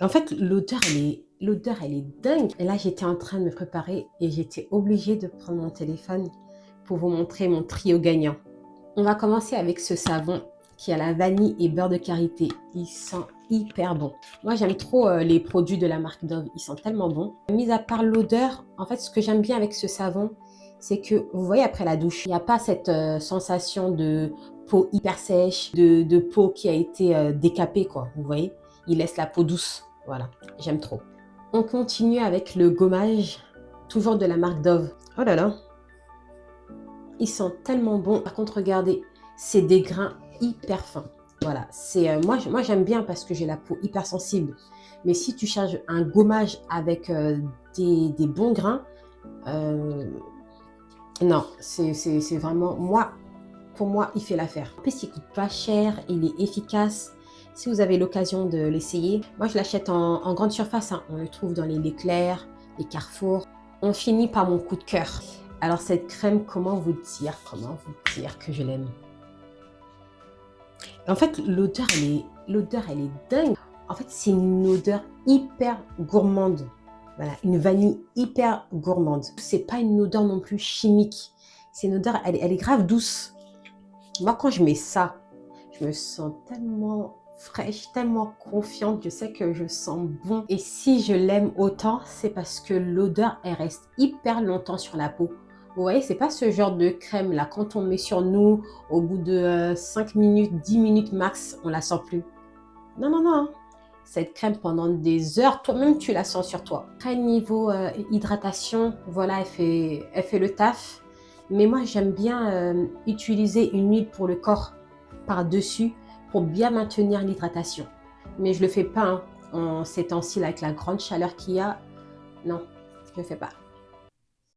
En fait, l'odeur, elle est dingue. Et là, j'étais en train de me préparer et j'étais obligée de prendre mon téléphone pour vous montrer mon trio gagnant. On va commencer avec ce savon qui a la vanille et beurre de karité. Il sent hyper bon. Moi, j'aime trop les produits de la marque Dove. Ils sont tellement bons. Mis à part l'odeur, en fait, ce que j'aime bien avec ce savon, c'est que, vous voyez, après la douche, il n'y a pas cette sensation de peau hyper sèche, de peau qui a été décapée, quoi. Vous voyez, il laisse la peau douce. Voilà, j'aime trop. On continue avec le gommage, toujours de la marque Dove. Oh là là, ils sont tellement bons. Par contre, regardez, c'est des grains hyper fins. Voilà, c'est moi j'aime bien parce que j'ai la peau hyper sensible. Mais si tu cherches un gommage avec des bons grains, euh, non, c'est vraiment moi. Pour moi, il fait l'affaire. En plus, il coûte pas cher, il est efficace. Si vous avez l'occasion de l'essayer, moi je l'achète en grande surface, hein. On le trouve dans les Leclerc, les Carrefour. On finit par mon coup de cœur. Alors cette crème, comment vous dire que je l'aime. En fait, l'odeur, elle est dingue. En fait, c'est une odeur hyper gourmande. Voilà, une vanille hyper gourmande. C'est pas une odeur non plus chimique. C'est une odeur, elle est grave douce. Moi, quand je mets ça, je me sens tellement fraîche, tellement confiante. Je sais que je sens bon. Et si je l'aime autant, c'est parce que l'odeur, elle reste hyper longtemps sur la peau. Vous voyez, c'est pas ce genre de crème là. Quand on met sur nous, au bout de 5 minutes, 10 minutes max, on la sent plus. Non, non, non. Cette crème pendant des heures, toi-même tu la sens sur toi. Après niveau hydratation, voilà, elle fait le taf. Mais moi j'aime bien utiliser une huile pour le corps par-dessus pour bien maintenir l'hydratation. Mais je le fais pas hein, en ces temps-ci avec la grande chaleur qu'il y a. Non, je le fais pas.